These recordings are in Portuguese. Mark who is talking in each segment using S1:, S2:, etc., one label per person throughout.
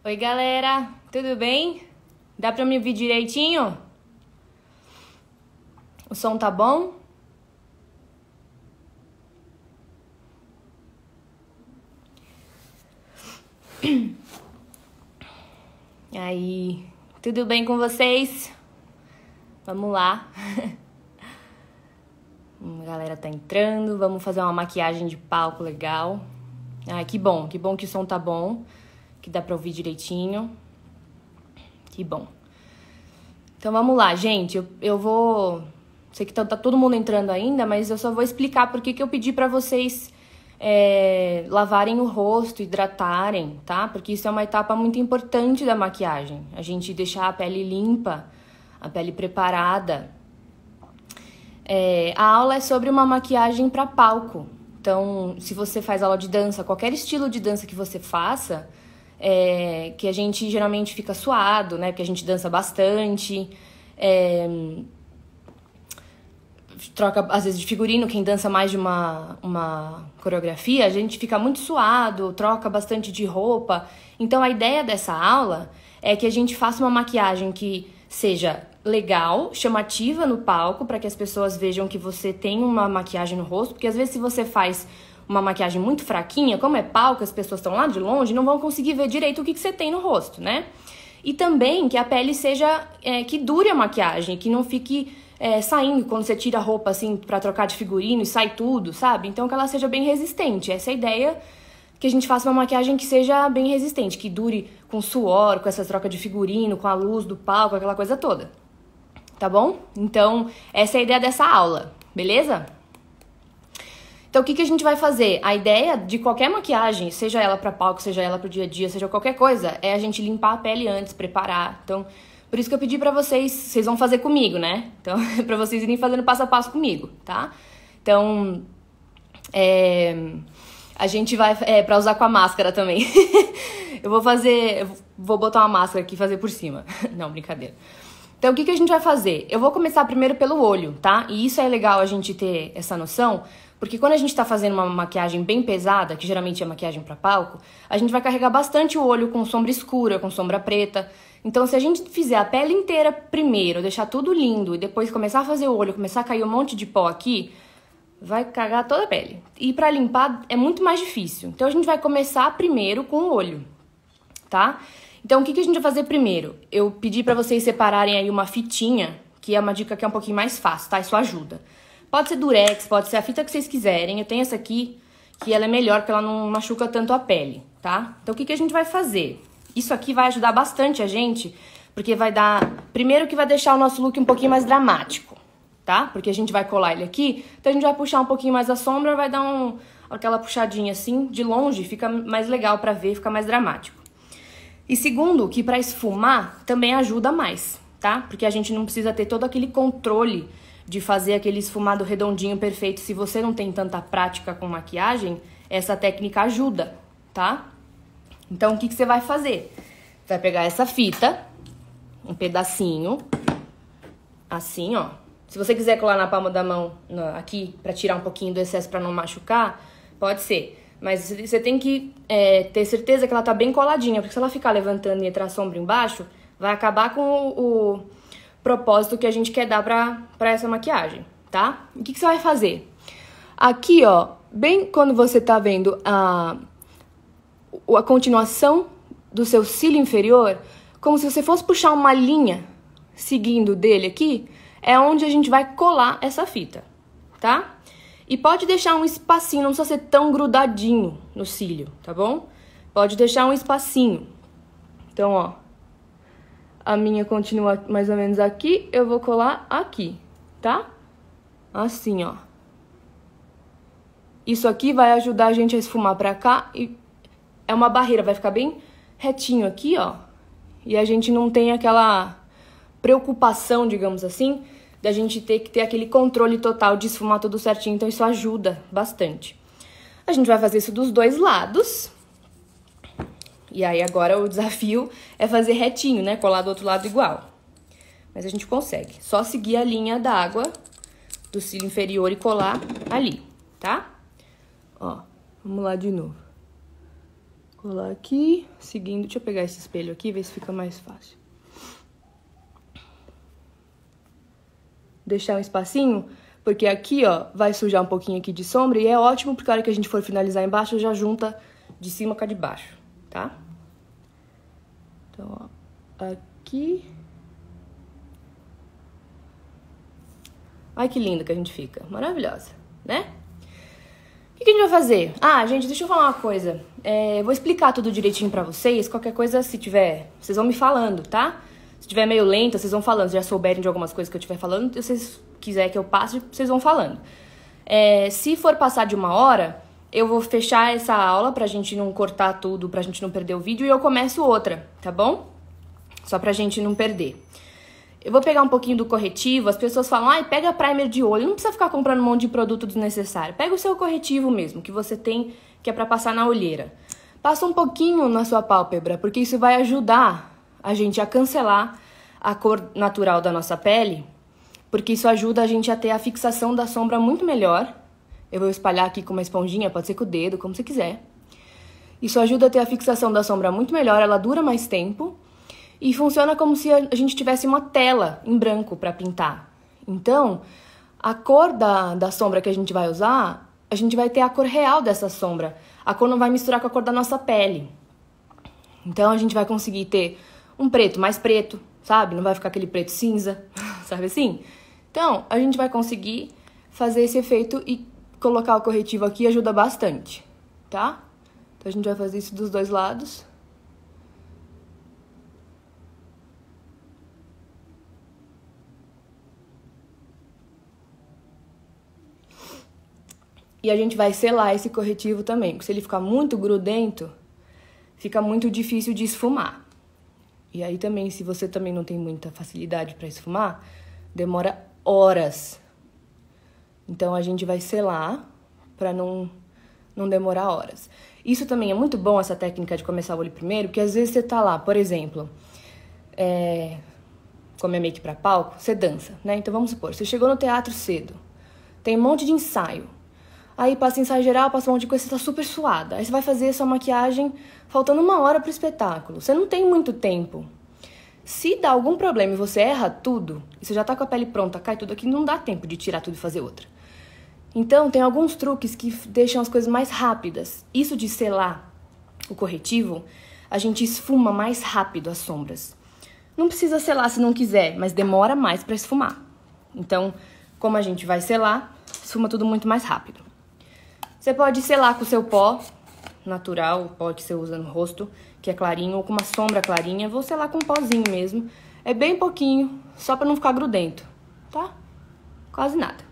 S1: Oi, galera, tudo bem? Dá pra me ouvir direitinho? O som tá bom? Aí, tudo bem com vocês? Vamos lá. A galera tá entrando, vamos fazer uma maquiagem de palco legal. Ah, que bom que o som tá bom, que dá pra ouvir direitinho. Que bom. Então vamos lá, gente, eu vou... Sei que tá todo mundo entrando ainda, mas eu só vou explicar por que eu pedi pra vocês lavarem o rosto, hidratarem, tá? Porque isso é uma etapa muito importante da maquiagem. A gente deixar a pele limpa, a pele preparada. A aula é sobre uma maquiagem para palco. Então, se você faz aula de dança, qualquer estilo de dança que você faça, que a gente geralmente fica suado, né? Porque a gente dança bastante, troca às vezes de figurino, quem dança mais de uma coreografia, a gente fica muito suado, troca bastante de roupa. Então, a ideia dessa aula é que a gente faça uma maquiagem que seja legal, chamativa no palco, para que as pessoas vejam que você tem uma maquiagem no rosto, porque às vezes se você faz uma maquiagem muito fraquinha, como é palco, as pessoas estão lá de longe, não vão conseguir ver direito o que você tem no rosto, né? E também que a pele seja, que dure a maquiagem, que não fique saindo quando você tira a roupa assim pra trocar de figurino e sai tudo, sabe? Então que ela seja bem resistente. Essa é a ideia, que a gente faça uma maquiagem que seja bem resistente, que dure com suor, com essa troca de figurino, com a luz do palco, aquela coisa toda. Tá bom? Então, essa é a ideia dessa aula, beleza? Então, o que a gente vai fazer? A ideia de qualquer maquiagem, seja ela pra palco, seja ela pro dia a dia, seja qualquer coisa, é a gente limpar a pele antes, preparar. Então, por isso que eu pedi pra vocês vão fazer comigo, né? Então, é pra vocês irem fazendo passo a passo comigo, tá? Então, a gente vai, pra usar com a máscara também. Eu vou botar uma máscara aqui e fazer por cima. Não, brincadeira. Então, o que a gente vai fazer? Eu vou começar primeiro pelo olho, tá? E isso é legal a gente ter essa noção, porque quando a gente tá fazendo uma maquiagem bem pesada, que geralmente é maquiagem pra palco, a gente vai carregar bastante o olho com sombra escura, com sombra preta. Então, se a gente fizer a pele inteira primeiro, deixar tudo lindo, e depois começar a fazer o olho, começar a cair um monte de pó aqui, vai cagar toda a pele. E pra limpar é muito mais difícil. Então, a gente vai começar primeiro com o olho, tá? Então, o que a gente vai fazer primeiro? Eu pedi pra vocês separarem aí uma fitinha, que é uma dica que é um pouquinho mais fácil, tá? Isso ajuda. Pode ser durex, pode ser a fita que vocês quiserem. Eu tenho essa aqui, que ela é melhor, porque ela não machuca tanto a pele, tá? Então, o que a gente vai fazer? Isso aqui vai ajudar bastante a gente, porque vai dar... Primeiro que vai deixar o nosso look um pouquinho mais dramático, tá? Porque a gente vai colar ele aqui, então a gente vai puxar um pouquinho mais a sombra, vai dar aquela puxadinha assim, de longe, fica mais legal pra ver, fica mais dramático. E segundo, que pra esfumar também ajuda mais, tá? Porque a gente não precisa ter todo aquele controle de fazer aquele esfumado redondinho perfeito. Se você não tem tanta prática com maquiagem, essa técnica ajuda, tá? Então, o que você vai fazer? Vai pegar essa fita, um pedacinho, assim, ó. Se você quiser colar na palma da mão aqui, pra tirar um pouquinho do excesso pra não machucar, pode ser. Mas você tem que ter certeza que ela tá bem coladinha, porque se ela ficar levantando e entrar sombra embaixo, vai acabar com o propósito que a gente quer dar pra essa maquiagem, tá? O que você vai fazer? Aqui, ó, bem quando você tá vendo a continuação do seu cílio inferior, como se você fosse puxar uma linha seguindo dele aqui, é onde a gente vai colar essa fita, tá? E pode deixar um espacinho, não precisa ser tão grudadinho no cílio, tá bom? Pode deixar um espacinho. Então, ó, a minha continua mais ou menos aqui, eu vou colar aqui, tá? Assim, ó. Isso aqui vai ajudar a gente a esfumar pra cá e é uma barreira, vai ficar bem retinho aqui, ó. E a gente não tem aquela preocupação, digamos assim, da gente ter que ter aquele controle total de esfumar tudo certinho, então isso ajuda bastante. A gente vai fazer isso dos dois lados. E aí agora o desafio é fazer retinho, né? Colar do outro lado igual. Mas a gente consegue. Só seguir a linha da água do cílio inferior e colar ali, tá? Ó, vamos lá de novo. Colar aqui, seguindo. Deixa eu pegar esse espelho aqui, ver se fica mais fácil. Deixar um espacinho, porque aqui, ó, vai sujar um pouquinho aqui de sombra e é ótimo porque a hora que a gente for finalizar embaixo, já junta de cima com a de baixo, tá? Então, ó, aqui. Ai, que linda que a gente fica. Maravilhosa, né? O que a gente vai fazer? Ah, gente, deixa eu falar uma coisa. Eu vou explicar tudo direitinho pra vocês. Qualquer coisa, se tiver, vocês vão me falando, tá? Se tiver meio lenta, vocês vão falando. Se já souberem de algumas coisas que eu estiver falando, se vocês quiserem que eu passe, vocês vão falando. Se for passar de 1 hora, eu vou fechar essa aula pra gente não cortar tudo, pra gente não perder o vídeo, e eu começo outra, tá bom? Só pra gente não perder. Eu vou pegar um pouquinho do corretivo. As pessoas falam, ai, pega primer de olho. Não precisa ficar comprando um monte de produto desnecessário. Pega o seu corretivo mesmo, que você tem, que é pra passar na olheira. Passa um pouquinho na sua pálpebra, porque isso vai ajudar a gente a cancelar a cor natural da nossa pele, porque isso ajuda a gente a ter a fixação da sombra muito melhor. Eu vou espalhar aqui com uma esponjinha, pode ser com o dedo, como você quiser. Isso ajuda a ter a fixação da sombra muito melhor, ela dura mais tempo. E funciona como se a gente tivesse uma tela em branco para pintar. Então, a cor da sombra que a gente vai usar, a gente vai ter a cor real dessa sombra. A cor não vai misturar com a cor da nossa pele. Então, a gente vai conseguir ter um preto mais preto, sabe? Não vai ficar aquele preto cinza, sabe assim? Então, a gente vai conseguir fazer esse efeito e colocar o corretivo aqui ajuda bastante, tá? Então, a gente vai fazer isso dos dois lados. E a gente vai selar esse corretivo também, porque se ele ficar muito grudento, fica muito difícil de esfumar. E aí também, se você também não tem muita facilidade para esfumar, demora horas. Então a gente vai selar para não demorar horas. Isso também é muito bom, essa técnica de começar o olho primeiro, porque às vezes você tá lá, por exemplo, como é make pra palco, você dança, né? Então vamos supor, você chegou no teatro cedo, tem um monte de ensaio. Aí passa ensaio geral, passa um monte de coisa, você tá super suada. Aí você vai fazer a sua maquiagem faltando 1 hora pro espetáculo. Você não tem muito tempo. Se dá algum problema e você erra tudo, e você já tá com a pele pronta, cai tudo aqui, não dá tempo de tirar tudo e fazer outra. Então, tem alguns truques que deixam as coisas mais rápidas. Isso de selar o corretivo, a gente esfuma mais rápido as sombras. Não precisa selar se não quiser, mas demora mais pra esfumar. Então, como a gente vai selar, esfuma tudo muito mais rápido. Você pode selar com o seu pó natural, o pó que você usa no rosto, que é clarinho, ou com uma sombra clarinha. Vou selar com um pozinho mesmo. É bem pouquinho, só pra não ficar grudento, tá? Quase nada.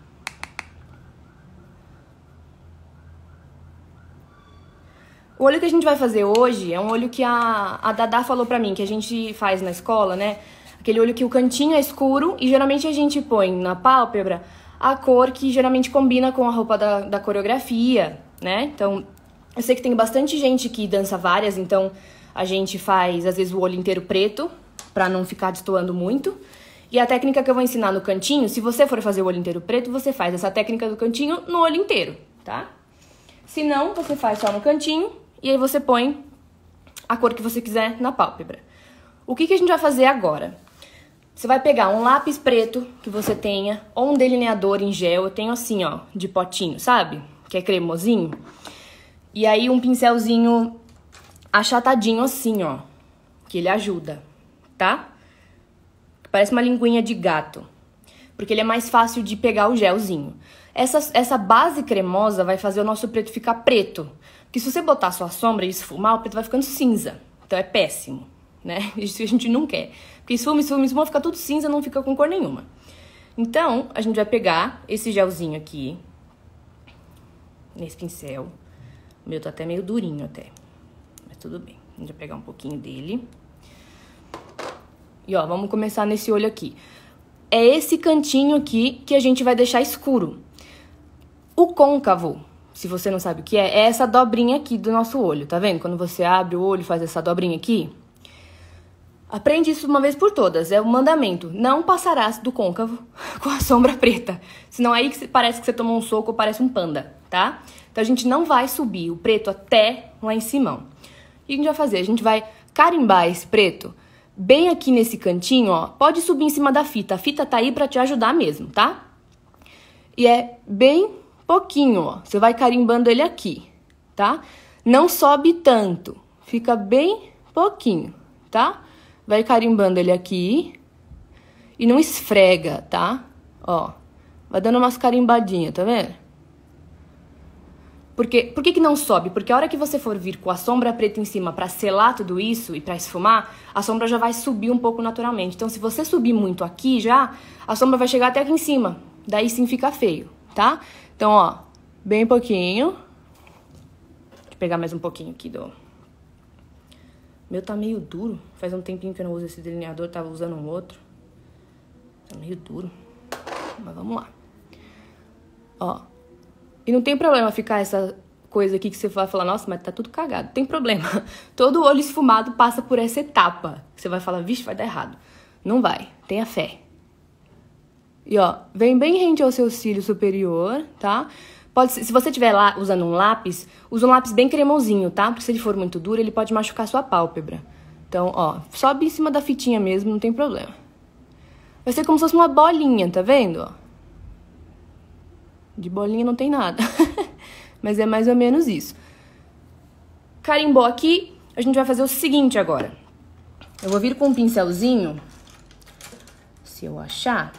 S1: O olho que a gente vai fazer hoje é um olho que a Dada falou pra mim, que a gente faz na escola, né? Aquele olho que o cantinho é escuro e geralmente a gente põe na pálpebra a cor que geralmente combina com a roupa da coreografia, né? Então, eu sei que tem bastante gente que dança várias, então a gente faz, às vezes, o olho inteiro preto, pra não ficar destoando muito. E a técnica que eu vou ensinar no cantinho, se você for fazer o olho inteiro preto, você faz essa técnica do cantinho no olho inteiro, tá? Se não, você faz só no cantinho e aí você põe a cor que você quiser na pálpebra. O que a gente vai fazer agora? Você vai pegar um lápis preto que você tenha, ou um delineador em gel, eu tenho assim, ó, de potinho, sabe? Que é cremosinho. E aí um pincelzinho achatadinho assim, ó, que ele ajuda, tá? Parece uma linguinha de gato, porque ele é mais fácil de pegar o gelzinho. Essa base cremosa vai fazer o nosso preto ficar preto, porque se você botar sua sombra e esfumar, o preto vai ficando cinza, então é péssimo, né? Isso a gente não quer. Porque esfuma, fica tudo cinza, não fica com cor nenhuma. Então, a gente vai pegar esse gelzinho aqui, nesse pincel. O meu tá até meio durinho até, mas tudo bem. A gente vai pegar um pouquinho dele. E ó, vamos começar nesse olho aqui. É esse cantinho aqui que a gente vai deixar escuro. O côncavo, se você não sabe o que é essa dobrinha aqui do nosso olho, tá vendo? Quando você abre o olho e faz essa dobrinha aqui. Aprende isso uma vez por todas, é o mandamento. Não passarás do côncavo com a sombra preta. Senão aí que parece que você tomou um soco ou parece um panda, tá? Então a gente não vai subir o preto até lá em cima. que a gente vai fazer? A gente vai carimbar esse preto bem aqui nesse cantinho, ó. Pode subir em cima da fita. A fita tá aí pra te ajudar mesmo, tá? E é bem pouquinho, ó. Você vai carimbando ele aqui, tá? Não sobe tanto. Fica bem pouquinho, tá? Vai carimbando ele aqui. E não esfrega, tá? Ó. Vai dando umas carimbadinhas, tá vendo? Por que não sobe? Porque a hora que você for vir com a sombra preta em cima pra selar tudo isso e pra esfumar, a sombra já vai subir um pouco naturalmente. Então, se você subir muito aqui já, a sombra vai chegar até aqui em cima. Daí sim fica feio, tá? Então, ó, bem pouquinho. Deixa eu pegar mais um pouquinho aqui do... Meu tá meio duro. Faz um tempinho que eu não uso esse delineador, tava usando um outro. Tá meio duro. Mas vamos lá. Ó. E não tem problema ficar essa coisa aqui que você vai falar, nossa, mas tá tudo cagado. Tem problema. Todo olho esfumado passa por essa etapa. Você vai falar, vixe, vai dar errado. Não vai. Tenha fé. E ó, vem bem rente ao seu cílio superior, tá? Pode, se você estiver lá usando um lápis, usa um lápis bem cremosinho, tá? Porque se ele for muito duro, ele pode machucar sua pálpebra. Então, ó, sobe em cima da fitinha mesmo, não tem problema. Vai ser como se fosse uma bolinha, tá vendo? Ó. De bolinha não tem nada. Mas é mais ou menos isso. Carimbou aqui, a gente vai fazer o seguinte agora. Eu vou vir com um pincelzinho. Se eu achar.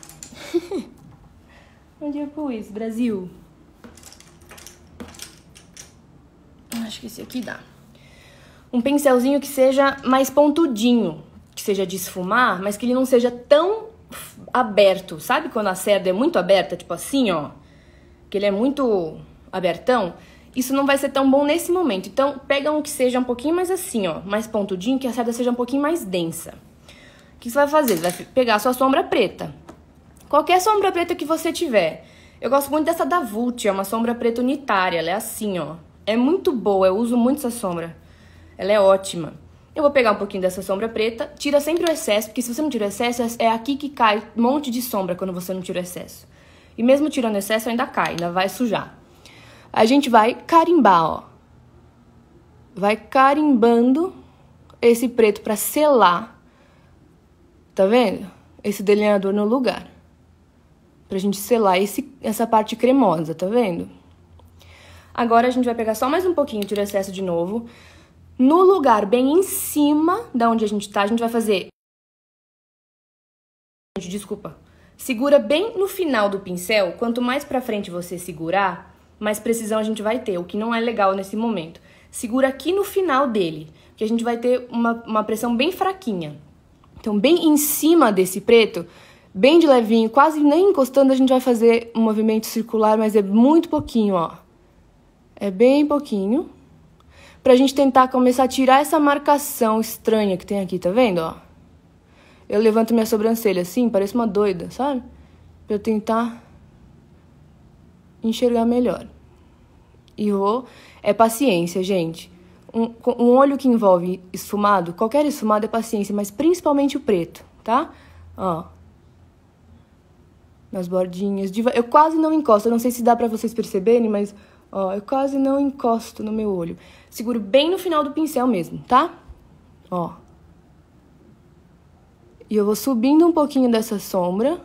S1: Onde eu pus, Brasil? Acho que esse aqui dá. Um pincelzinho que seja mais pontudinho. Que seja de esfumar, mas que ele não seja tão aberto. Sabe quando a cerda é muito aberta? Tipo assim, ó. Que ele é muito abertão, isso não vai ser tão bom nesse momento. Então, pega um que seja um pouquinho mais assim, ó, mais pontudinho, que a cerda seja um pouquinho mais densa. O que você vai fazer? Você vai pegar a sua sombra preta. Qualquer sombra preta que você tiver. Eu gosto muito dessa da Vult, é uma sombra preta unitária, ela é assim, ó. É muito boa, eu uso muito essa sombra. Ela é ótima. Eu vou pegar um pouquinho dessa sombra preta, tira sempre o excesso, porque se você não tira o excesso, é aqui que cai um monte de sombra quando você não tira o excesso. E mesmo tirando excesso, ainda cai, ainda vai sujar. A gente vai carimbar, ó. Vai carimbando esse preto pra selar. Tá vendo? Esse delineador no lugar. Pra gente selar essa parte cremosa, tá vendo? Agora a gente vai pegar só mais um pouquinho, tira o excesso de novo. No lugar bem em cima da onde a gente tá, a gente vai fazer... Desculpa. Segura bem no final do pincel. Quanto mais pra frente você segurar, mais precisão a gente vai ter, o que não é legal nesse momento. Segura aqui no final dele, que a gente vai ter uma pressão bem fraquinha. Então, bem em cima desse preto, bem de levinho, quase nem encostando, a gente vai fazer um movimento circular, mas é muito pouquinho, ó. É bem pouquinho. Pra gente tentar começar a tirar essa marcação estranha que tem aqui, tá vendo, ó? Eu levanto minha sobrancelha assim, parece uma doida, sabe? Pra eu tentar enxergar melhor. E vou... É paciência, gente. Um olho que envolve esfumado, qualquer esfumado é paciência, mas principalmente o preto, tá? Ó. Nas bordinhas. Eu quase não encosto. Eu não sei se dá pra vocês perceberem, mas... Ó, eu quase não encosto no meu olho. Seguro bem no final do pincel mesmo, tá? Ó. E eu vou subindo um pouquinho dessa sombra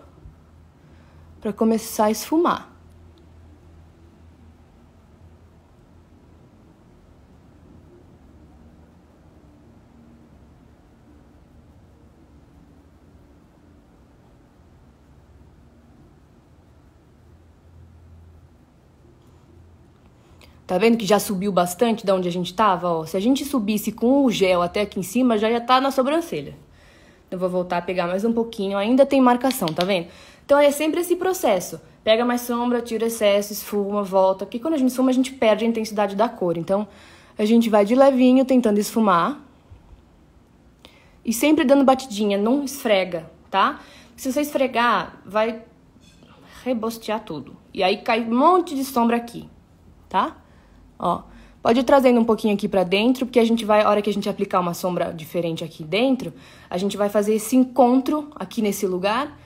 S1: pra começar a esfumar. Tá vendo que já subiu bastante da onde a gente tava? Ó, se a gente subisse com o gel até aqui em cima, já ia tá na sobrancelha. Eu vou voltar a pegar mais um pouquinho, ainda tem marcação, tá vendo? Então é sempre esse processo. Pega mais sombra, tira excesso, esfuma, volta. Porque quando a gente esfuma, a gente perde a intensidade da cor. Então a gente vai de levinho tentando esfumar. E sempre dando batidinha, não esfrega, tá? Se você esfregar, vai rebostear tudo. E aí cai um monte de sombra aqui, tá? Ó, pode ir trazendo um pouquinho aqui pra dentro, porque a gente vai, a hora que a gente aplicar uma sombra diferente aqui dentro, a gente vai fazer esse encontro aqui nesse lugar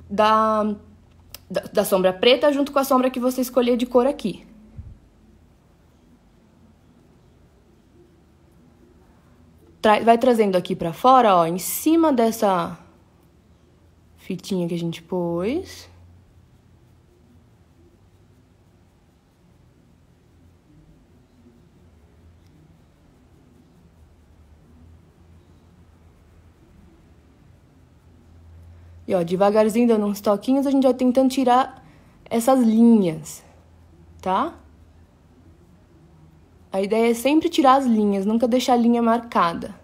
S1: da sombra preta junto com a sombra que você escolher de cor aqui. vai trazendo aqui pra fora, ó, em cima dessa fitinha que a gente pôs. E, ó, devagarzinho, dando uns toquinhos, a gente vai tentando tirar essas linhas, tá? A ideia é sempre tirar as linhas, nunca deixar a linha marcada.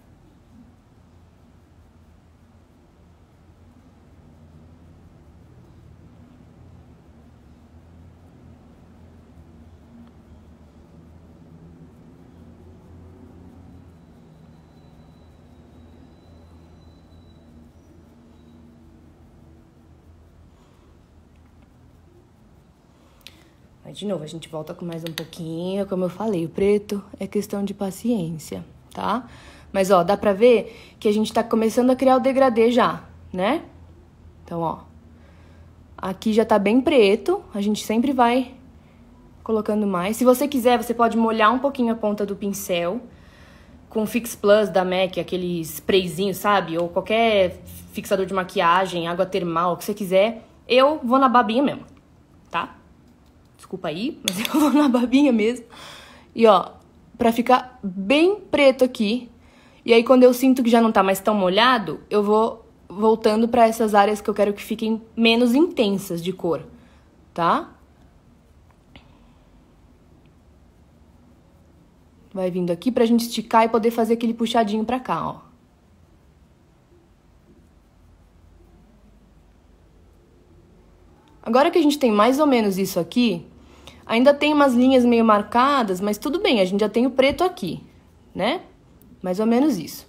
S1: Aí, de novo, a gente volta com mais um pouquinho. Como eu falei, o preto é questão de paciência, tá? Mas, ó, dá pra ver que a gente tá começando a criar o degradê já, né? Então, ó, aqui já tá bem preto, a gente sempre vai colocando mais. Se você quiser, você pode molhar um pouquinho a ponta do pincel com o Fix Plus da MAC, aquele sprayzinho, sabe? Ou qualquer fixador de maquiagem, água termal, o que você quiser. Eu vou na babinha mesmo, tá? Desculpa aí, mas eu vou na babinha mesmo. E, ó, pra ficar bem preto aqui. E aí, quando eu sinto que já não tá mais tão molhado, eu vou voltando pra essas áreas que eu quero que fiquem menos intensas de cor, tá? Vai vindo aqui pra gente esticar e poder fazer aquele puxadinho pra cá, ó. Agora que a gente tem mais ou menos isso aqui, ainda tem umas linhas meio marcadas, mas tudo bem, a gente já tem o preto aqui, né? Mais ou menos isso.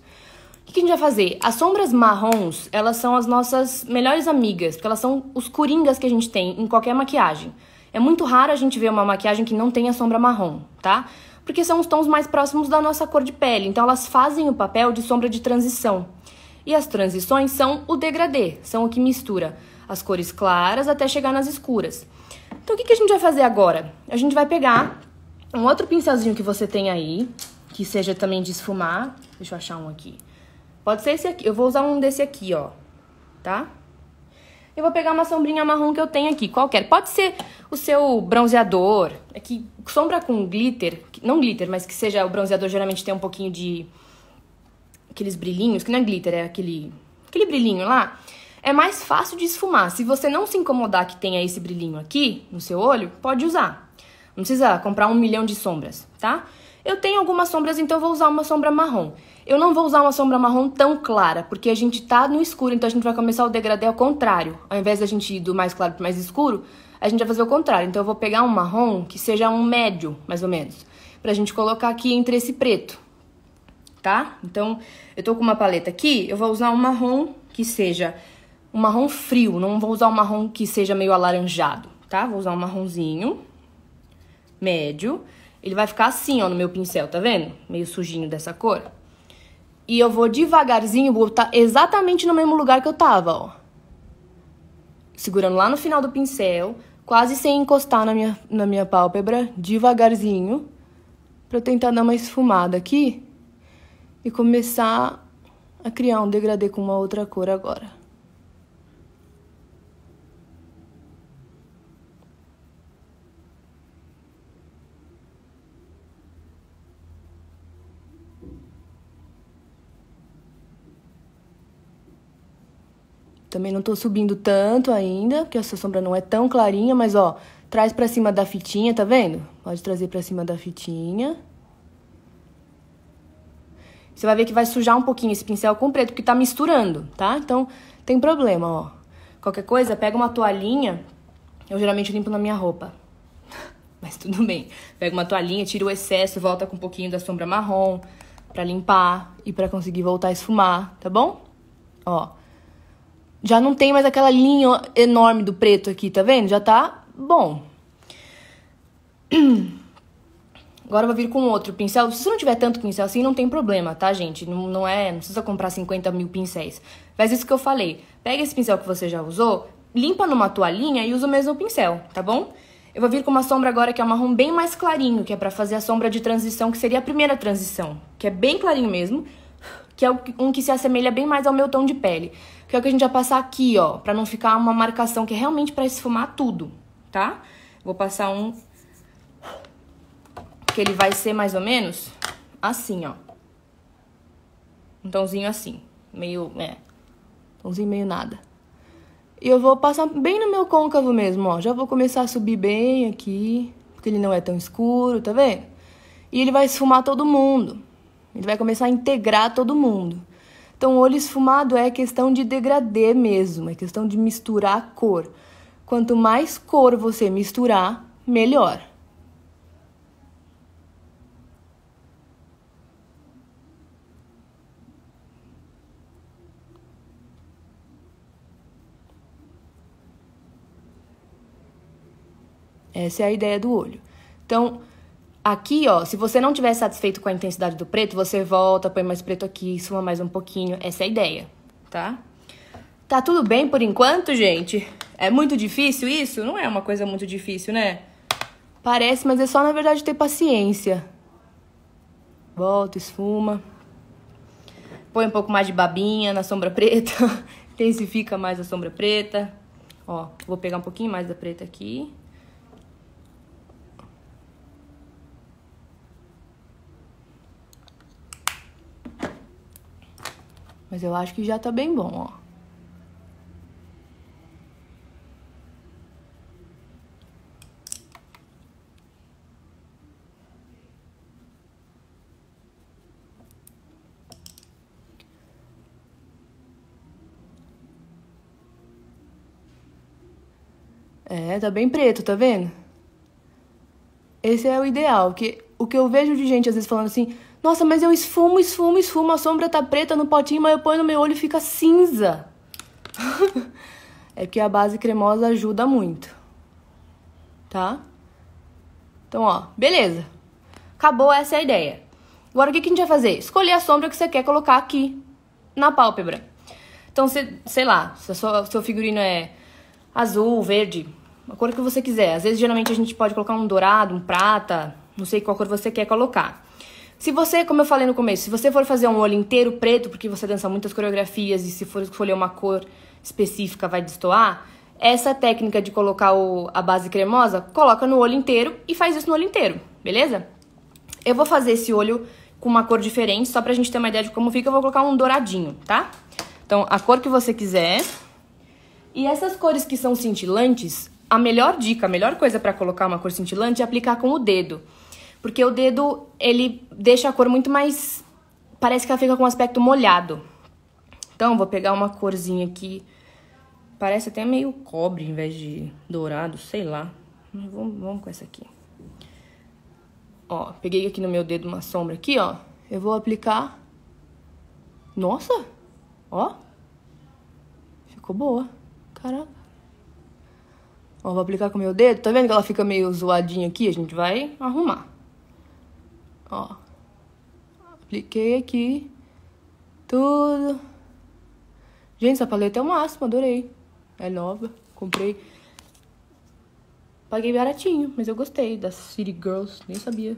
S1: O que a gente vai fazer? As sombras marrons, elas são as nossas melhores amigas, porque elas são os coringas que a gente tem em qualquer maquiagem. É muito raro a gente ver uma maquiagem que não tenha sombra marrom, tá? Porque são os tons mais próximos da nossa cor de pele, então elas fazem o papel de sombra de transição. E as transições são o degradê, são o que mistura as cores claras até chegar nas escuras. Então, o que a gente vai fazer agora? A gente vai pegar um outro pincelzinho que você tem aí, que seja também de esfumar. Deixa eu achar um aqui. Pode ser esse aqui. Eu vou usar um desse aqui, ó. Tá? Eu vou pegar uma sombrinha marrom que eu tenho aqui, qualquer. Pode ser o seu bronzeador. É que sombra com glitter, não glitter, mas que seja o bronzeador, geralmente tem um pouquinho de aqueles brilhinhos, que não é glitter, é aquele brilhinho lá. É mais fácil de esfumar. Se você não se incomodar que tenha esse brilhinho aqui no seu olho, pode usar. Não precisa comprar 1 milhão de sombras, tá? Eu tenho algumas sombras, então eu vou usar uma sombra marrom. Eu não vou usar uma sombra marrom tão clara, porque a gente tá no escuro, então a gente vai começar o degradê ao contrário. Ao invés da gente ir do mais claro pro mais escuro, a gente vai fazer o contrário. Então eu vou pegar um marrom que seja um médio, mais ou menos, pra gente colocar aqui entre esse preto, tá? Então, eu tô com uma paleta aqui, eu vou usar um marrom que seja um marrom frio, não vou usar um marrom que seja meio alaranjado, tá? Vou usar um marronzinho médio. Ele vai ficar assim, ó, no meu pincel, tá vendo? Meio sujinho dessa cor. E eu vou devagarzinho botar exatamente no mesmo lugar que eu tava, ó. Segurando lá no final do pincel, quase sem encostar na minha pálpebra, devagarzinho, pra eu tentar dar uma esfumada aqui e começar a criar um degradê com uma outra cor agora. Também não tô subindo tanto ainda, porque essa sombra não é tão clarinha, mas, ó, traz pra cima da fitinha, tá vendo? Pode trazer pra cima da fitinha. Você vai ver que vai sujar um pouquinho esse pincel com preto, porque tá misturando, tá? Então, tem problema, ó. Qualquer coisa, pega uma toalhinha, eu geralmente limpo na minha roupa. Mas tudo bem. Pega uma toalhinha, tira o excesso, volta com um pouquinho da sombra marrom pra limpar e pra conseguir voltar a esfumar, tá bom? Ó. Já não tem mais aquela linha enorme do preto aqui, tá vendo? Já tá bom. Agora eu vou vir com outro pincel. Se você não tiver tanto pincel assim, não tem problema, tá, gente? Não precisa comprar 50 mil pincéis. Faz isso que eu falei. Pega esse pincel que você já usou, limpa numa toalhinha e usa o mesmo pincel, tá bom? Eu vou vir com uma sombra agora que é um marrom bem mais clarinho, que é pra fazer a sombra de transição, que seria a primeira transição, que é bem clarinho mesmo. que é um que se assemelha bem mais ao meu tom de pele. Que é o que a gente vai passar aqui, ó, pra não ficar uma marcação que é realmente pra esfumar tudo, tá? Vou passar um que ele vai ser mais ou menos assim, ó. Um tomzinho assim, meio, tomzinho meio nada. E eu vou passar bem no meu côncavo mesmo, ó. Já vou começar a subir bem aqui, porque ele não é tão escuro, tá vendo? E ele vai esfumar todo mundo. Ele vai começar a integrar todo mundo. Então, o olho esfumado é questão de degradê mesmo, é questão de misturar a cor. Quanto mais cor você misturar, melhor. Essa é a ideia do olho. Então, aqui, ó, se você não estiver satisfeito com a intensidade do preto, você volta, põe mais preto aqui, esfuma mais um pouquinho. Essa é a ideia, tá? Tá tudo bem por enquanto, gente? É muito difícil isso? Não é uma coisa muito difícil, né? Parece, mas é só, na verdade, ter paciência. Volta, esfuma. Põe um pouco mais de babinha na sombra preta. Intensifica mais a sombra preta. Ó, vou pegar um pouquinho mais da preta aqui. Mas eu acho que já tá bem bom, ó. É, tá bem preto, tá vendo? Esse é o ideal, que o que eu vejo de gente às vezes falando assim: nossa, mas eu esfumo, a sombra tá preta no potinho, mas eu ponho no meu olho e fica cinza. É porque a base cremosa ajuda muito, tá? Então, ó, beleza. Acabou, essa é a ideia. Agora, o que a gente vai fazer? Escolher a sombra que você quer colocar aqui na pálpebra. Então, sei lá, se o seu figurino é azul, verde, a cor que você quiser. Às vezes, geralmente, a gente pode colocar um dourado, um prata, não sei qual cor você quer colocar. Se você, como eu falei no começo, se você for fazer um olho inteiro preto, porque você dança muitas coreografias e se for escolher uma cor específica vai destoar, essa técnica de colocar a base cremosa, coloca no olho inteiro e faz isso no olho inteiro, beleza? Eu vou fazer esse olho com uma cor diferente, só pra gente ter uma ideia de como fica, eu vou colocar um douradinho, tá? Então, a cor que você quiser. E essas cores que são cintilantes, a melhor dica, a melhor coisa pra colocar uma cor cintilante é aplicar com o dedo. Porque o dedo, ele deixa a cor muito mais... Parece que ela fica com um aspecto molhado. Então, vou pegar uma corzinha aqui. Parece até meio cobre em vez de dourado, sei lá. Vamos com essa aqui. Ó, peguei aqui no meu dedo uma sombra aqui, ó. Eu vou aplicar... Nossa! Ó. Ficou boa. Caraca. Ó, vou aplicar com o meu dedo. Tá vendo que ela fica meio zoadinha aqui? A gente vai arrumar. Ó. Apliquei aqui. Tudo. Gente, essa paleta é o máximo, adorei. É nova, comprei. Paguei baratinho, mas eu gostei das City Girls, nem sabia.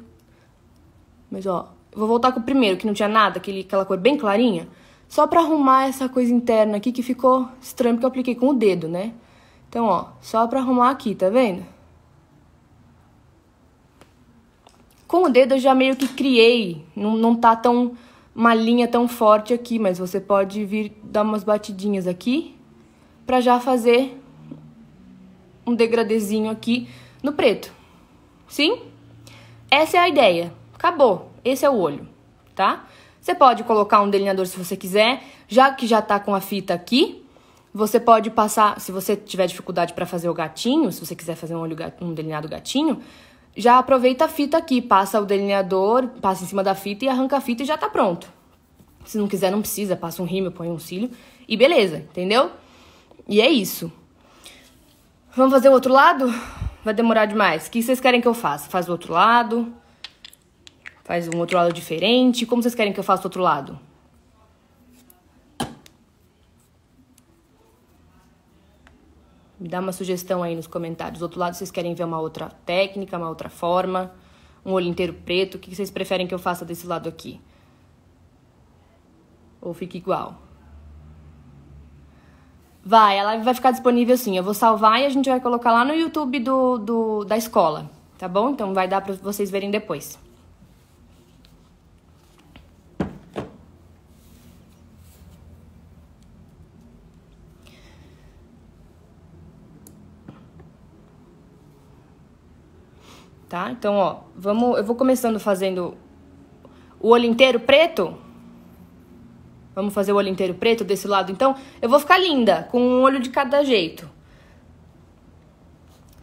S1: Mas, ó, eu vou voltar com o primeiro, que não tinha nada, aquela cor bem clarinha. Só pra arrumar essa coisa interna aqui que ficou estranho, porque eu apliquei com o dedo, né? Então, ó, só pra arrumar aqui, tá vendo? Com o dedo eu já meio que criei, não tá tão uma linha tão forte aqui, mas você pode vir dar umas batidinhas aqui pra já fazer um degradezinho aqui no preto. Sim? Essa é a ideia. Acabou. Esse é o olho, tá? Você pode colocar um delineador se você quiser, já que já tá com a fita aqui. Você pode passar, se você tiver dificuldade pra fazer o gatinho, se você quiser fazer um delineado gatinho, já aproveita a fita aqui, passa o delineador, passa em cima da fita e arranca a fita e já tá pronto. Se não quiser, não precisa, passa um rímel, põe um cílio e beleza, entendeu? E é isso. Vamos fazer o outro lado? Vai demorar demais. O que vocês querem que eu faça? Faz o outro lado? Faz um outro lado diferente? Como vocês querem que eu faça o outro lado? Me dá uma sugestão aí nos comentários. Do outro lado, vocês querem ver uma outra técnica, uma outra forma? Um olho inteiro preto? O que vocês preferem que eu faça desse lado aqui? Ou fica igual? Vai, a live vai ficar disponível sim. Eu vou salvar e a gente vai colocar lá no YouTube da escola, tá bom? Então vai dar pra vocês verem depois. Tá? Então, ó, eu vou começando fazendo o olho inteiro preto. Vamos fazer o olho inteiro preto desse lado, então? Eu vou ficar linda, com um olho de cada jeito.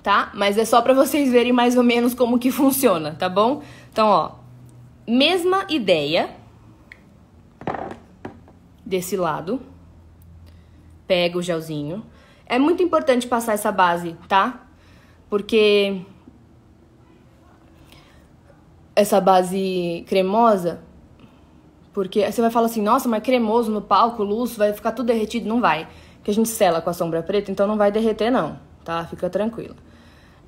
S1: Tá? Mas é só pra vocês verem mais ou menos como que funciona, tá bom? Então, ó, mesma ideia desse lado. Pega o gelzinho. É muito importante passar essa base, tá? Porque essa base cremosa... Porque você vai falar assim, nossa, mas cremoso no palco, luz, vai ficar tudo derretido. Não vai, porque a gente sela com a sombra preta, então não vai derreter não, tá? Fica tranquila.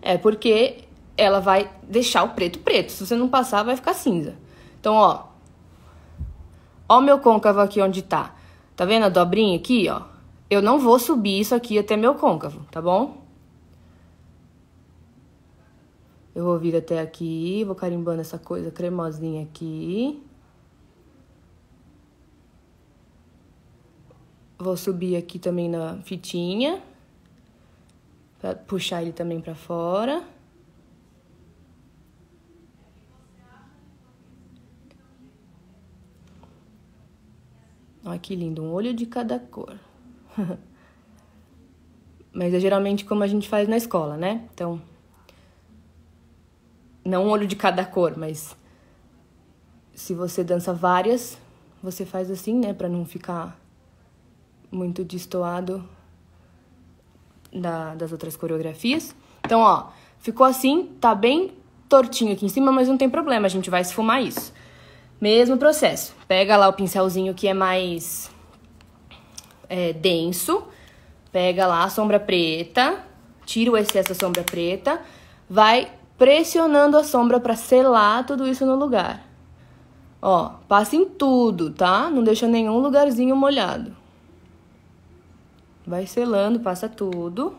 S1: É porque ela vai deixar o preto preto. Se você não passar, vai ficar cinza. Então, ó o meu côncavo aqui onde tá. Tá vendo a dobrinha aqui, ó? Eu não vou subir isso aqui até meu côncavo, tá bom? Eu vou vir até aqui, vou carimbando essa coisa cremosinha aqui. Vou subir aqui também na fitinha, pra puxar ele também pra fora. Olha que lindo, um olho de cada cor. Mas é geralmente como a gente faz na escola, né? Então, não um olho de cada cor, mas se você dança várias, você faz assim, né? Pra não ficar muito destoado das outras coreografias. Então, ó, ficou assim, tá bem tortinho aqui em cima, mas não tem problema, a gente vai esfumar isso. Mesmo processo. Pega lá o pincelzinho que é mais denso, pega lá a sombra preta, tira o excesso da sombra preta, vai pressionando a sombra pra selar tudo isso no lugar. Ó, passa em tudo, tá? Não deixa nenhum lugarzinho molhado. Vai selando, passa tudo.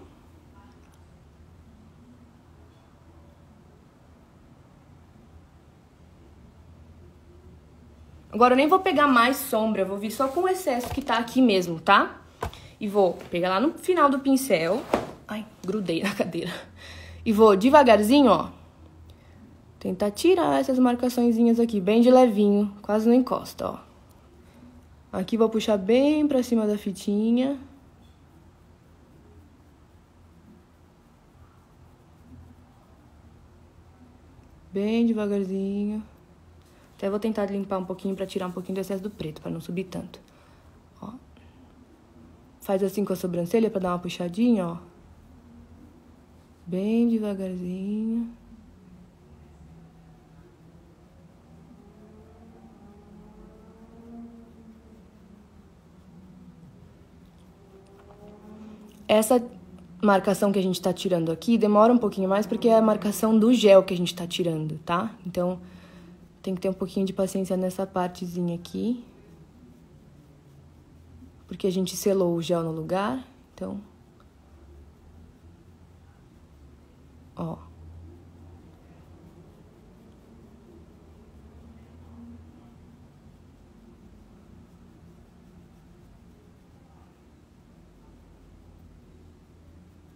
S1: Agora eu nem vou pegar mais sombra, eu vou vir só com o excesso que tá aqui mesmo, tá? E vou pegar lá no final do pincel. Ai, grudei na cadeira. E vou devagarzinho, ó, tentar tirar essas marcaçõezinhas aqui, bem de levinho, quase não encosta, ó. Aqui vou puxar bem pra cima da fitinha. Bem devagarzinho. Até vou tentar limpar um pouquinho pra tirar um pouquinho do excesso do preto, pra não subir tanto. Ó. Faz assim com a sobrancelha pra dar uma puxadinha, ó. Bem devagarzinho. Essa marcação que a gente tá tirando aqui demora um pouquinho mais porque é a marcação do gel que a gente tá tirando, tá? Então, tem que ter um pouquinho de paciência nessa partezinha aqui. Porque a gente selou o gel no lugar, então... Ó.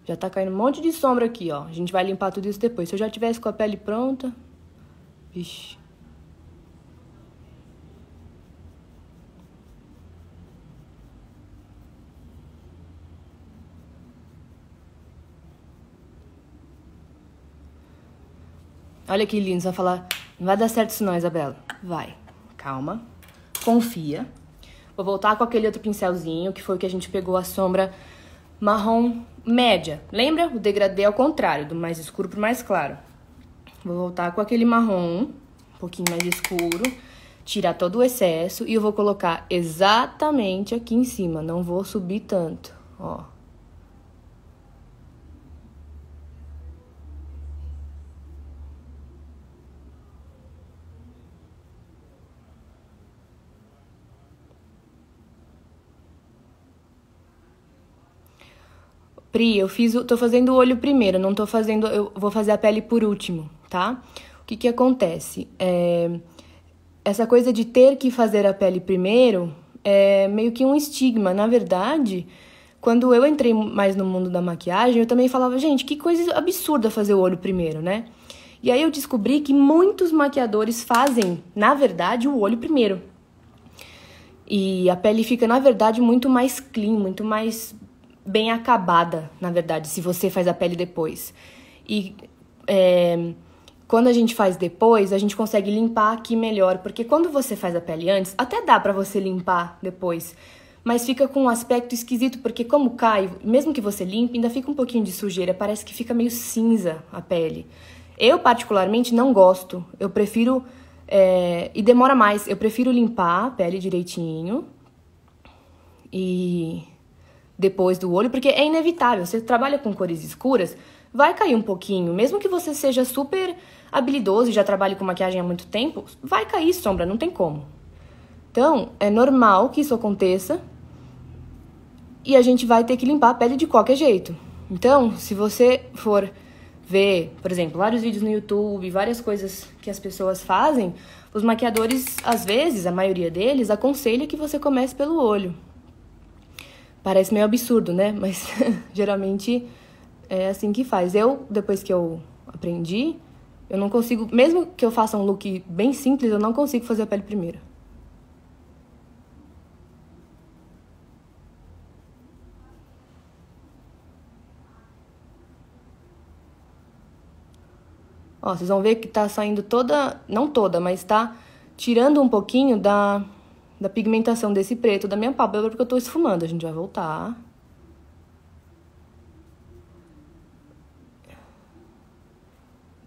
S1: Já tá caindo um monte de sombra aqui, ó. A gente vai limpar tudo isso depois. Se eu já tivesse com a pele pronta... Vixe. Olha que lindo, você vai falar... Não vai dar certo isso não, Isabela. Vai. Calma. Confia. Vou voltar com aquele outro pincelzinho, que foi o que a gente pegou a sombra marrom média. Lembra? O degradê é ao contrário, do mais escuro pro mais claro. Vou voltar com aquele marrom, um pouquinho mais escuro, tirar todo o excesso e eu vou colocar exatamente aqui em cima, não vou subir tanto, ó. Pri, tô fazendo o olho primeiro, não tô fazendo, eu vou fazer a pele por último, tá? O que acontece? Essa coisa de ter que fazer a pele primeiro é meio que um estigma. Na verdade, quando eu entrei mais no mundo da maquiagem, eu também falava, gente, que coisa absurda fazer o olho primeiro, né? E aí eu descobri que muitos maquiadores fazem, na verdade, o olho primeiro. E a pele fica, na verdade, muito mais clean, muito mais bem acabada, na verdade, se você faz a pele depois. E quando a gente faz depois, a gente consegue limpar aqui melhor, porque quando você faz a pele antes, até dá pra você limpar depois, mas fica com um aspecto esquisito, porque como cai, mesmo que você limpe, ainda fica um pouquinho de sujeira, parece que fica meio cinza a pele. Eu, particularmente, não gosto, eu prefiro, e demora mais, eu prefiro limpar a pele direitinho, e depois do olho, porque é inevitável, você trabalha com cores escuras, vai cair um pouquinho, mesmo que você seja super habilidoso e já trabalhe com maquiagem há muito tempo, vai cair sombra, não tem como. Então, é normal que isso aconteça e a gente vai ter que limpar a pele de qualquer jeito. Então, se você for ver, por exemplo, vários vídeos no YouTube, várias coisas que as pessoas fazem, os maquiadores, às vezes, a maioria deles, aconselha que você comece pelo olho. Parece meio absurdo, né? Mas geralmente é assim que faz. Eu, depois que eu aprendi, eu não consigo... Mesmo que eu faça um look bem simples, eu não consigo fazer a pele primeiro. Ó, vocês vão ver que tá saindo toda... Não toda, mas tá tirando um pouquinho da pigmentação desse preto da minha pálpebra, porque eu tô esfumando. A gente vai voltar.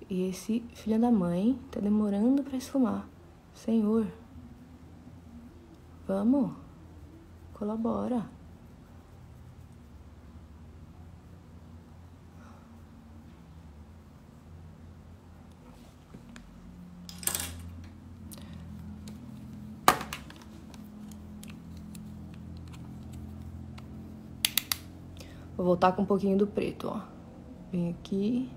S1: E esse filho da mãe tá demorando pra esfumar. Senhor. Vamos. Colabora. Vou voltar com um pouquinho do preto, ó. Vem aqui.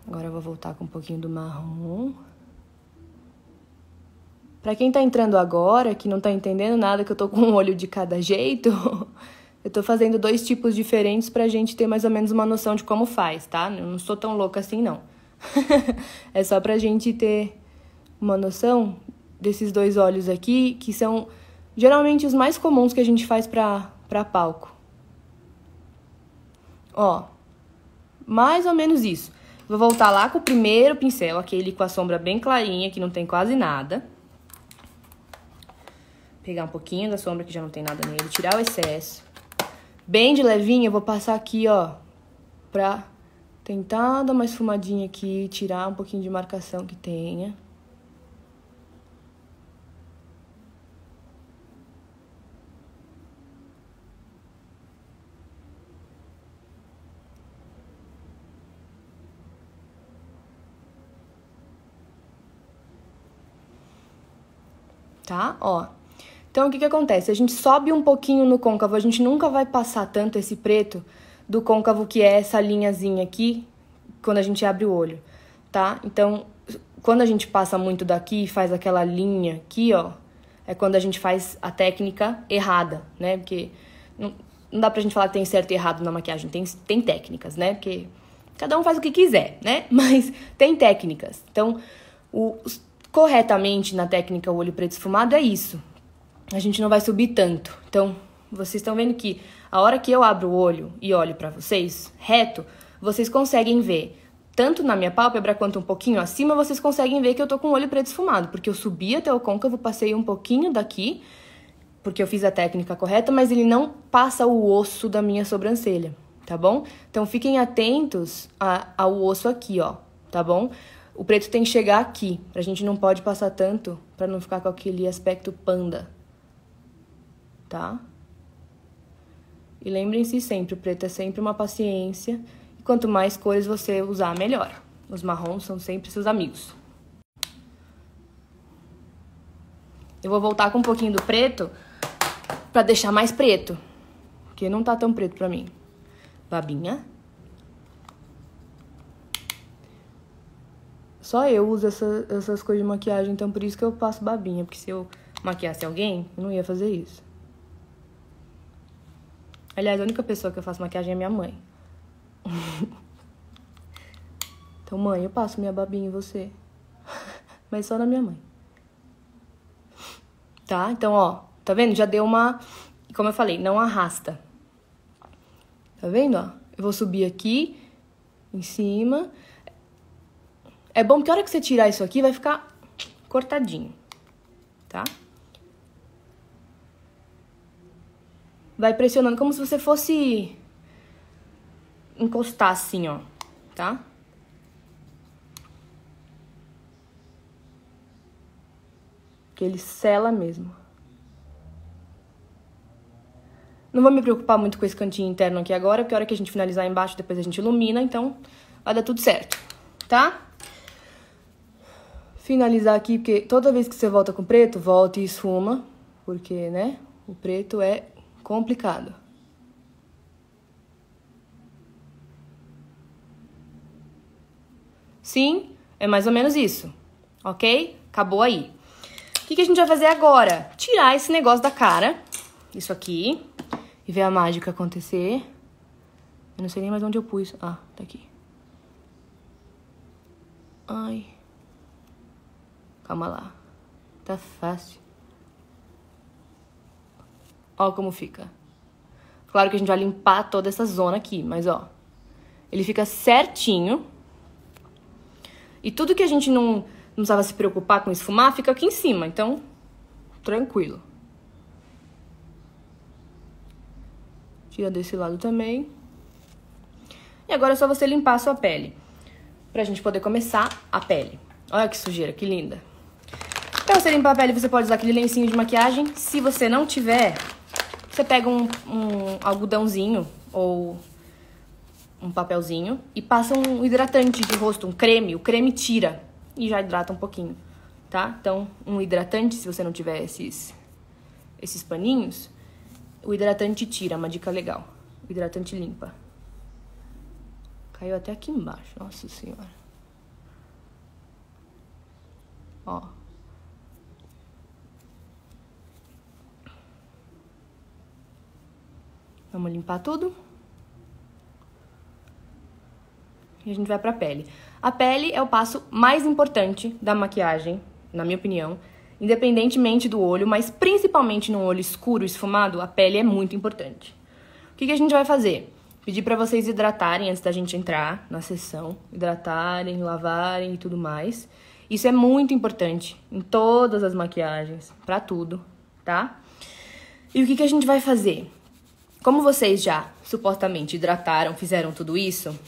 S1: Agora eu vou voltar com um pouquinho do marrom. Pra quem tá entrando agora, que não tá entendendo nada, que eu tô com um olho de cada jeito, eu tô fazendo 2 tipos diferentes pra gente ter mais ou menos uma noção de como faz, tá? Eu não sou tão louca assim, não. É só pra gente ter uma noção desses 2 olhos aqui, que são geralmente os mais comuns que a gente faz pra palco. Ó, mais ou menos isso. Vou voltar lá com o primeiro pincel, aquele com a sombra bem clarinha, que não tem quase nada. Pegar um pouquinho da sombra que já não tem nada nele, tirar o excesso. Bem de levinho, eu vou passar aqui, ó, pra tentar dar uma esfumadinha aqui, tirar um pouquinho de marcação que tenha. Tá? Ó. Então, o que acontece? A gente sobe um pouquinho no côncavo, a gente nunca vai passar tanto esse preto do côncavo, que é essa linhazinha aqui, quando a gente abre o olho, tá? Então, quando a gente passa muito daqui e faz aquela linha aqui, ó, é quando a gente faz a técnica errada, né? Porque não dá pra gente falar que tem certo e errado na maquiagem, tem técnicas, né? Porque cada um faz o que quiser, né? Mas tem técnicas. Então, corretamente na técnica olho preto esfumado é isso. A gente não vai subir tanto. Então, vocês estão vendo que a hora que eu abro o olho e olho pra vocês, reto, vocês conseguem ver, tanto na minha pálpebra quanto um pouquinho acima, vocês conseguem ver que eu tô com o olho preto esfumado, porque eu subi até o côncavo, passei um pouquinho daqui, porque eu fiz a técnica correta, mas ele não passa o osso da minha sobrancelha, tá bom? Então, fiquem atentos ao osso aqui, ó, tá bom? O preto tem que chegar aqui, a gente não pode passar tanto pra não ficar com aquele aspecto panda. Tá? E lembrem-se sempre, o preto é sempre uma paciência. E quanto mais cores você usar, melhor. Os marrons são sempre seus amigos. Eu vou voltar com um pouquinho do preto pra deixar mais preto. Porque não tá tão preto pra mim. Babinha. Só eu uso essas coisas de maquiagem, então por isso que eu passo babinha. Porque se eu maquiasse alguém, eu não ia fazer isso. Aliás, a única pessoa que eu faço maquiagem é minha mãe. Então, mãe, eu passo minha babinha em você. Mas só na minha mãe. Tá? Então, ó. Tá vendo? Já deu uma... Como eu falei, não arrasta. Tá vendo, ó? Eu vou subir aqui, em cima. É bom que a hora que você tirar isso aqui, vai ficar cortadinho. Tá? Vai pressionando como se você fosse encostar assim, ó. Tá? Que ele sela mesmo. Não vou me preocupar muito com esse cantinho interno aqui agora, porque a hora que a gente finalizar embaixo, depois a gente ilumina, então vai dar tudo certo, tá? Finalizar aqui, porque toda vez que você volta com preto, volta e esfuma, porque, né, o preto é complicado. Sim, é mais ou menos isso, ok? Acabou aí. O que a gente vai fazer agora? Tirar esse negócio da cara, isso aqui, e ver a mágica acontecer. Eu não sei nem mais onde eu pus. Ah, tá aqui. Ai. Calma lá. Tá fácil. Ó como fica. Claro que a gente vai limpar toda essa zona aqui, mas ó. Ele fica certinho. E tudo que a gente não precisava se preocupar com esfumar, fica aqui em cima. Então, tranquilo. Tira desse lado também. E agora é só você limpar a sua pele. Pra gente poder começar a pele. Olha que sujeira, que linda. Pra você limpar a pele, você pode usar aquele lencinho de maquiagem. Se você não tiver, você pega um algodãozinho ou um papelzinho e passa um hidratante de rosto, um creme. O creme tira e já hidrata um pouquinho, tá? Então, um hidratante, se você não tiver esses paninhos, o hidratante tira, uma dica legal. O hidratante limpa. Caiu até aqui embaixo, nossa senhora. Ó. Vamos limpar tudo. E a gente vai pra pele. A pele é o passo mais importante da maquiagem, na minha opinião. Independentemente do olho, mas principalmente num olho escuro, esfumado, a pele é muito importante. O que a gente vai fazer? Pedir pra vocês hidratarem antes da gente entrar na sessão. Hidratarem, lavarem e tudo mais. Isso é muito importante em todas as maquiagens, pra tudo, tá? E o que a gente vai fazer? Como vocês já supostamente hidrataram, fizeram tudo isso,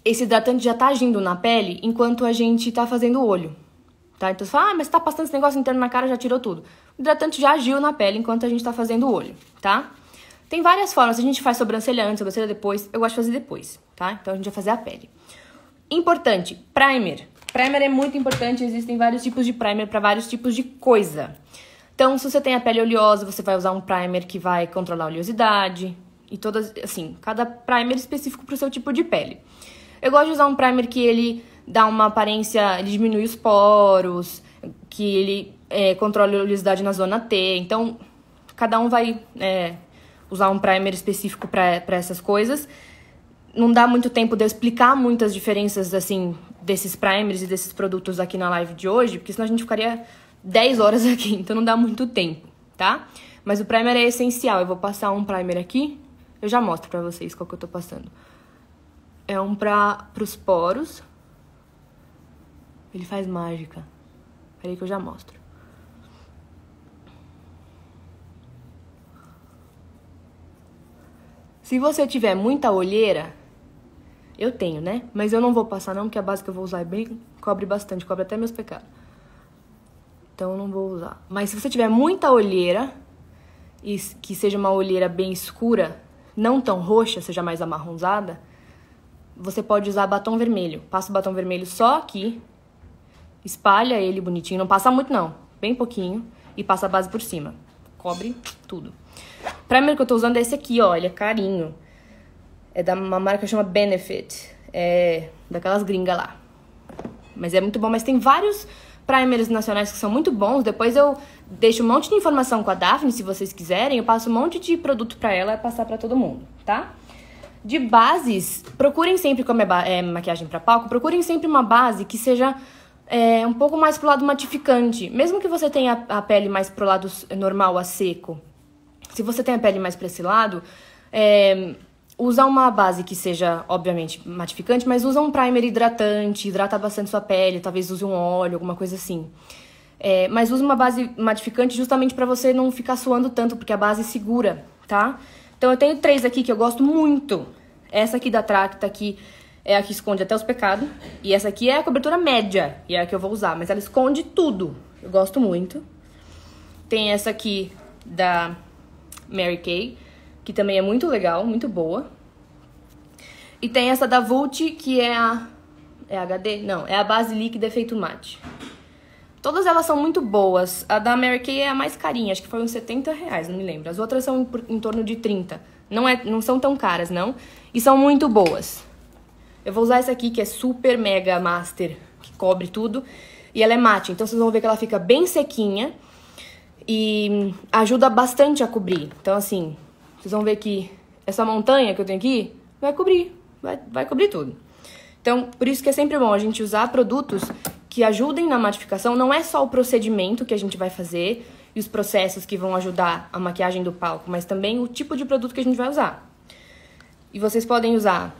S1: esse hidratante já tá agindo na pele enquanto a gente tá fazendo o olho, tá? Então você fala, mas você tá passando esse negócio interno na cara, já tirou tudo. O hidratante já agiu na pele enquanto a gente tá fazendo o olho, tá? Tem várias formas, a gente faz sobrancelha antes, sobrancelha depois, eu gosto de fazer depois, tá? Então a gente vai fazer a pele. Importante, primer. Primer é muito importante, existem vários tipos de primer para vários tipos de coisa. Então, se você tem a pele oleosa, você vai usar um primer que vai controlar a oleosidade e todas, assim, cada primer específico pro seu tipo de pele. Eu gosto de usar um primer que ele dá uma aparência, ele diminui os poros, que ele controla a oleosidade na zona T. Então, cada um vai usar um primer específico para essas coisas. Não dá muito tempo de eu explicar muitas diferenças, assim, desses primers e desses produtos aqui na live de hoje, porque senão a gente ficaria 10 horas aqui, então não dá muito tempo, tá? Mas o primer é essencial. Eu vou passar um primer aqui, eu já mostro pra vocês qual que eu tô passando. É um pros poros. Ele faz mágica. Peraí que eu já mostro. Se você tiver muita olheira, eu tenho, né? Mas eu não vou passar não, porque a base que eu vou usar é bem... cobre bastante, cobre até meus pecados. Então eu não vou usar. Mas se você tiver muita olheira, e que seja uma olheira bem escura, não tão roxa, seja mais amarronzada, você pode usar batom vermelho. Passa o batom vermelho só aqui, espalha ele bonitinho, não passa muito não, bem pouquinho, e passa a base por cima. Cobre tudo. O primer que eu tô usando é esse aqui, ó, ele é carinho. É da uma marca que chama Benefit, é daquelas gringas lá. Mas é muito bom, mas tem vários primers nacionais que são muito bons. Depois eu deixo um monte de informação com a Daphne, se vocês quiserem. Eu passo um monte de produto pra ela e passar pra todo mundo, tá? De bases, procurem sempre, como é maquiagem pra palco, procurem sempre uma base que seja um pouco mais pro lado matificante. Mesmo que você tenha a pele mais pro lado normal, a seco. Se você tem a pele mais pra esse lado, usa uma base que seja, obviamente, matificante, mas usa um primer hidratante, hidrata bastante sua pele, talvez use um óleo, alguma coisa assim. Mas usa uma base matificante justamente pra você não ficar suando tanto, porque a base segura, tá? Então eu tenho 3 aqui que eu gosto muito. Essa aqui da Tracta, que é a que esconde até os pecados. E essa aqui é a cobertura média, e é a que eu vou usar, mas ela esconde tudo. Eu gosto muito. Tem essa aqui da Mary Kay, que também é muito legal, muito boa. E tem essa da Vult, que é a... É HD? Não, é a base líquida efeito mate. Todas elas são muito boas. A da Mary Kay é a mais carinha, acho que foi uns R$70, não me lembro. As outras são em torno de 30. Não são tão caras, não. E são muito boas. Eu vou usar essa aqui, que é super mega master, que cobre tudo. E ela é mate, então vocês vão ver que ela fica bem sequinha. E ajuda bastante a cobrir. Então, assim, vocês vão ver que essa montanha que eu tenho aqui vai cobrir. Vai cobrir tudo. Então, por isso que é sempre bom a gente usar produtos que ajudem na matificação. Não é só o procedimento que a gente vai fazer e os processos que vão ajudar a maquiagem do palco, mas também o tipo de produto que a gente vai usar. E vocês podem usar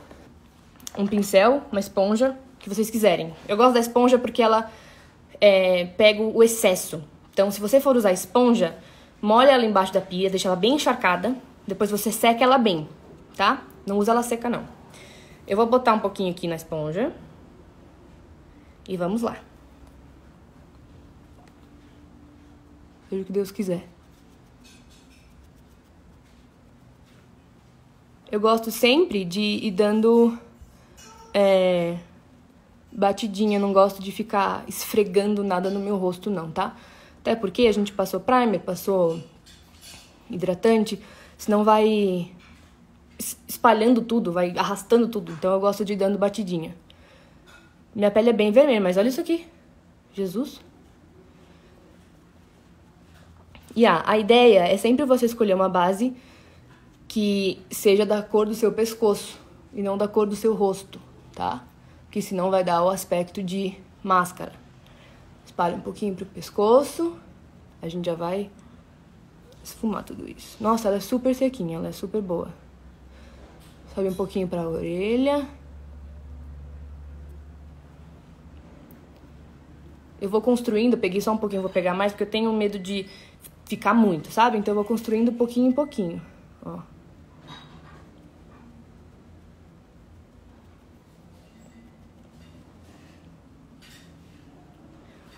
S1: um pincel, uma esponja, que vocês quiserem. Eu gosto da esponja porque ela pega o excesso. Então, se você for usar esponja, molha ela embaixo da pia, deixa ela bem encharcada, depois você seca ela bem, tá? Não usa ela seca, não. Eu vou botar um pouquinho aqui na esponja. E vamos lá. Seja o que Deus quiser. Eu gosto sempre de ir dando batidinha. Não gosto de ficar esfregando nada no meu rosto, não, tá? Até porque a gente passou primer, passou hidratante, senão vai espalhando tudo, vai arrastando tudo. Então eu gosto de ir dando batidinha. Minha pele é bem vermelha, mas olha isso aqui. Jesus. E a ideia é sempre você escolher uma base que seja da cor do seu pescoço e não da cor do seu rosto, tá? Porque senão vai dar o aspecto de máscara. Espalha um pouquinho pro pescoço. A gente já vai esfumar tudo isso. Nossa, ela é super sequinha, ela é super boa. Sobe um pouquinho pra orelha. Eu vou construindo, peguei só um pouquinho, vou pegar mais, porque eu tenho medo de ficar muito, sabe? Então eu vou construindo pouquinho em pouquinho, ó.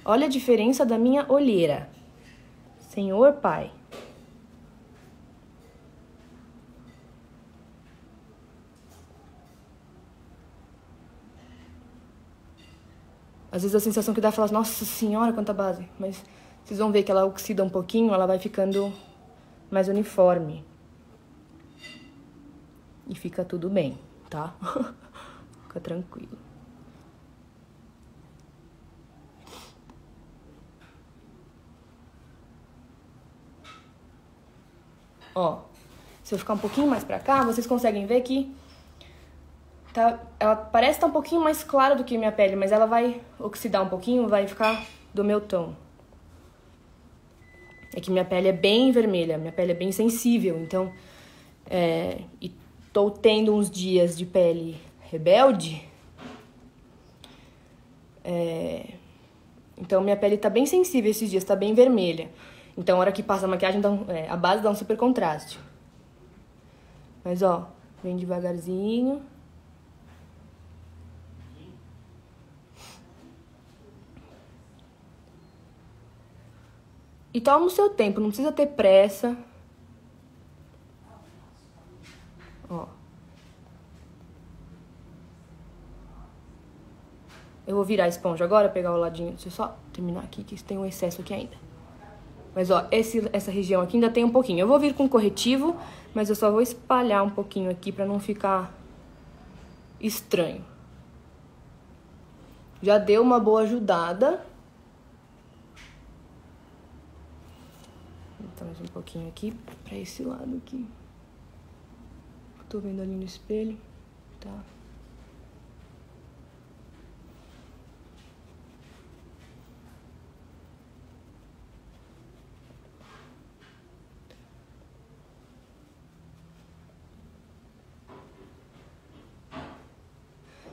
S1: Olha a diferença da minha olheira. Senhor Pai. Às vezes a sensação que dá é falar, nossa senhora, quanta base. Mas vocês vão ver que ela oxida um pouquinho, ela vai ficando mais uniforme. E fica tudo bem, tá? Fica tranquilo. Ó, se eu ficar um pouquinho mais pra cá, vocês conseguem ver que ela parece estar um pouquinho mais clara do que minha pele, mas ela vai oxidar um pouquinho, vai ficar do meu tom. É que minha pele é bem vermelha, minha pele é bem sensível, então... e tô tendo uns dias de pele rebelde. Então minha pele tá bem sensível esses dias, tá bem vermelha. Então a hora que passa a maquiagem, a base dá um super contraste. Mas ó, vem devagarzinho. E toma o seu tempo, não precisa ter pressa. virar a esponja agora, pegar o ladinho. Deixa eu só terminar aqui, que tem um excesso aqui ainda. Mas, ó, essa região aqui ainda tem um pouquinho. Eu vou vir com corretivo, mas eu só vou espalhar um pouquinho aqui pra não ficar estranho. Já deu uma boa ajudada. Então, mais um pouquinho aqui pra esse lado aqui. Tô vendo ali no espelho. Tá.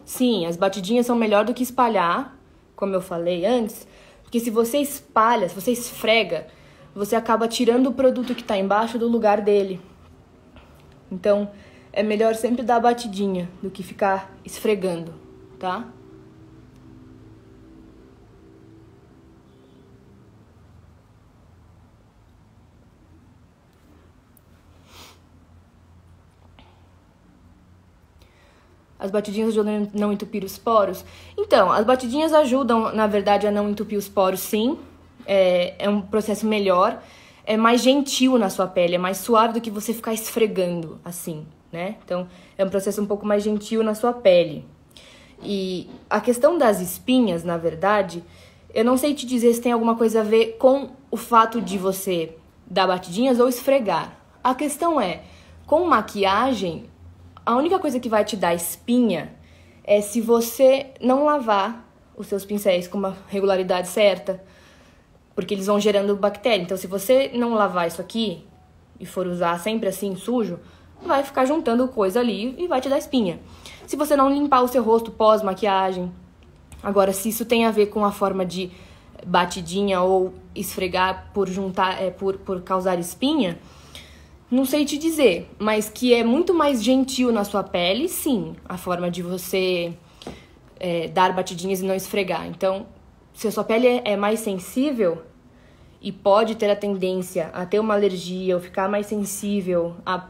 S1: Sim, as batidinhas são melhor do que espalhar, como eu falei antes, porque se você espalha, se você esfrega, você acaba tirando o produto que tá embaixo do lugar dele. Então, é melhor sempre dar a batidinha do que ficar esfregando, tá? As batidinhas ajudam a não entupir os poros? Então, as batidinhas ajudam, na verdade, a não entupir os poros, sim. É um processo melhor. É mais gentil na sua pele, é mais suave do que você ficar esfregando, assim, né? Então, é um processo um pouco mais gentil na sua pele. E a questão das espinhas, na verdade, eu não sei te dizer se tem alguma coisa a ver com o fato de você dar batidinhas ou esfregar. A questão é, com maquiagem, a única coisa que vai te dar espinha é se você não lavar os seus pincéis com uma regularidade certa, porque eles vão gerando bactéria. Então, se você não lavar isso aqui e for usar sempre assim, sujo, vai ficar juntando coisa ali e vai te dar espinha. Se você não limpar o seu rosto pós-maquiagem. Agora, se isso tem a ver com a forma de batidinha ou esfregar por juntar, por causar espinha, não sei te dizer, mas que é muito mais gentil na sua pele, sim, a forma de você dar batidinhas e não esfregar. Então, se a sua pele é mais sensível e pode ter a tendência a ter uma alergia ou ficar mais sensível à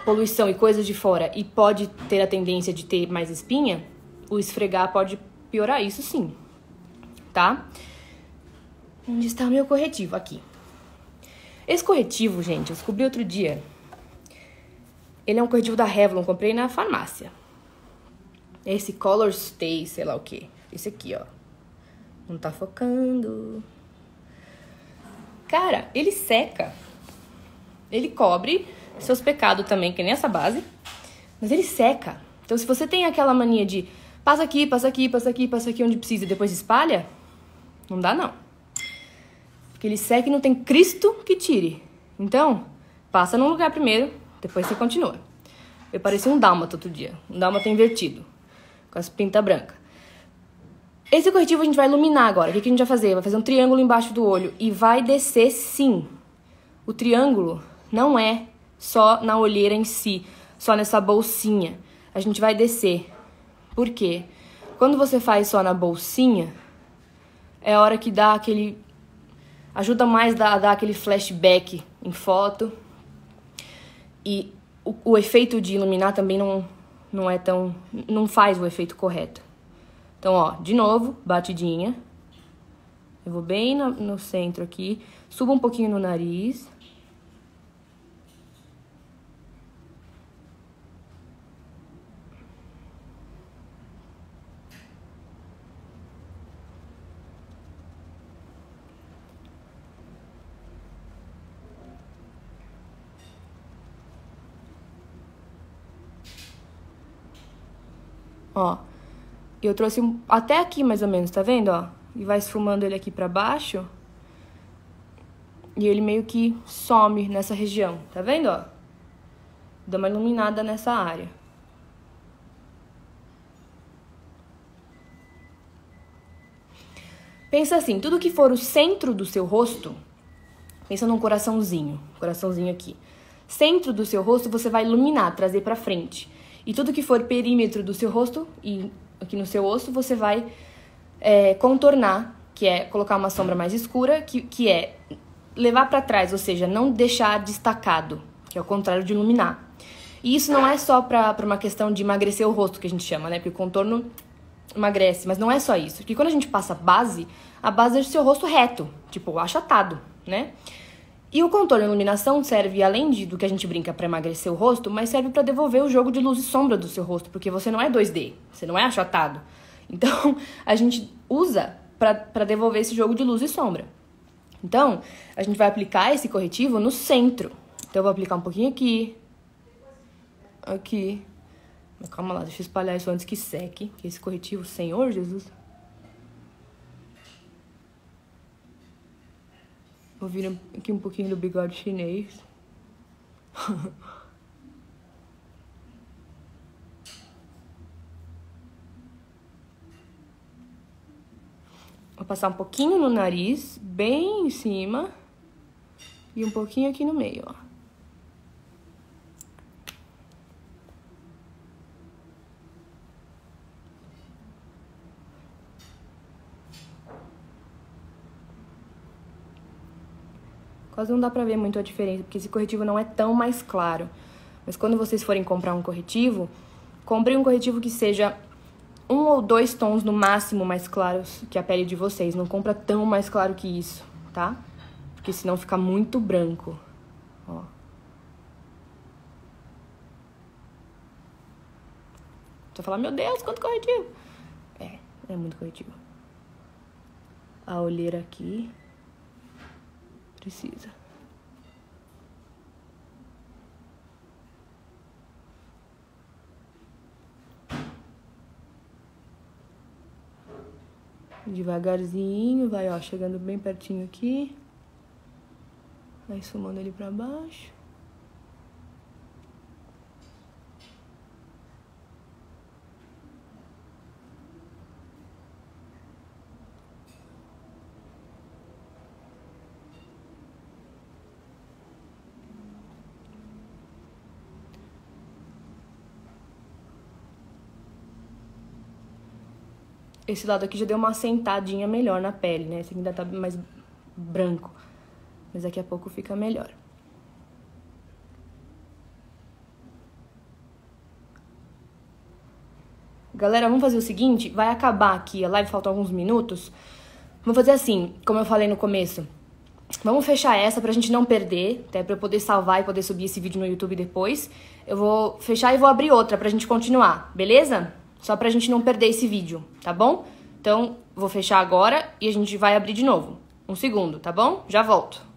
S1: poluição e coisas de fora e pode ter a tendência de ter mais espinha, o esfregar pode piorar isso, sim, tá? Onde está o meu corretivo? Aqui. Esse corretivo, gente, eu descobri outro dia. Ele é um corretivo da Revlon, comprei na farmácia. Esse Color Stay, sei lá o que. Esse aqui, ó. Não tá focando. Cara, ele seca. Ele cobre seus pecados também, que nem essa base. Mas ele seca. Então, se você tem aquela mania de passa aqui, passa aqui, passa aqui, passa aqui onde precisa e depois espalha, não dá não. Porque ele seca e não tem Cristo que tire. Então, passa num lugar primeiro, depois você continua. Eu parecia um dálmata outro dia. Um dálmata invertido. Com as pintas brancas. Esse corretivo a gente vai iluminar agora. O que a gente vai fazer? Vai fazer um triângulo embaixo do olho. E vai descer, sim. O triângulo não é só na olheira em si. Só nessa bolsinha. A gente vai descer. Por quê? Quando você faz só na bolsinha, é a hora que dá aquele... Ajuda mais a dar aquele flashback em foto. E o efeito de iluminar também não é tão... Não faz o efeito correto. Então, ó, de novo, batidinha. Eu vou bem no centro aqui. Subo um pouquinho no nariz. Ó, eu trouxe até aqui mais ou menos, tá vendo, ó? E vai esfumando ele aqui pra baixo. E ele meio que some nessa região, tá vendo, ó? Dá uma iluminada nessa área. Pensa assim, tudo que for o centro do seu rosto, pensa num coraçãozinho aqui. Centro do seu rosto você vai iluminar, trazer pra frente. E tudo que for perímetro do seu rosto e aqui no seu osso, você vai contornar, que é colocar uma sombra mais escura, que é levar pra trás, ou seja, não deixar destacado, que é o contrário de iluminar. E isso não é só pra uma questão de emagrecer o rosto, que a gente chama, né? Porque o contorno emagrece, mas não é só isso. Porque quando a gente passa base, a base deixa o seu rosto reto, tipo, achatado, né? E o contorno e iluminação serve, além do que a gente brinca pra emagrecer o rosto, mas serve pra devolver o jogo de luz e sombra do seu rosto, porque você não é 2D, você não é achatado. Então, a gente usa pra devolver esse jogo de luz e sombra. Então, a gente vai aplicar esse corretivo no centro. Então, eu vou aplicar um pouquinho aqui. Aqui. Mas calma lá, deixa eu espalhar isso antes que seque. Que esse corretivo, Senhor Jesus. Vou vir aqui um pouquinho do bigode chinês. Vou passar um pouquinho no nariz, bem em cima. E um pouquinho aqui no meio, ó. Quase não dá pra ver muito a diferença, porque esse corretivo não é tão mais claro. Mas quando vocês forem comprar um corretivo, comprem um corretivo que seja 1 ou 2 tons no máximo mais claros que a pele de vocês. Não compra tão mais claro que isso, tá? Porque senão fica muito branco. Ó. Você vai falar, meu Deus, quanto corretivo! É muito corretivo. A olheira aqui. Precisa. Devagarzinho, vai, ó, chegando bem pertinho aqui. Vai esfumando ele pra baixo. Esse lado aqui já deu uma assentadinha melhor na pele, né? Esse aqui ainda tá mais branco. Mas daqui a pouco fica melhor. Galera, vamos fazer o seguinte. Vai acabar aqui a live, faltam alguns minutos. Vamos fazer assim, como eu falei no começo. Vamos fechar essa pra gente não perder, até pra eu poder salvar e poder subir esse vídeo no YouTube depois. Eu vou fechar e vou abrir outra pra gente continuar, beleza? Só pra gente não perder esse vídeo, tá bom? Então, vou fechar agora e a gente vai abrir de novo. Um segundo, tá bom? Já volto.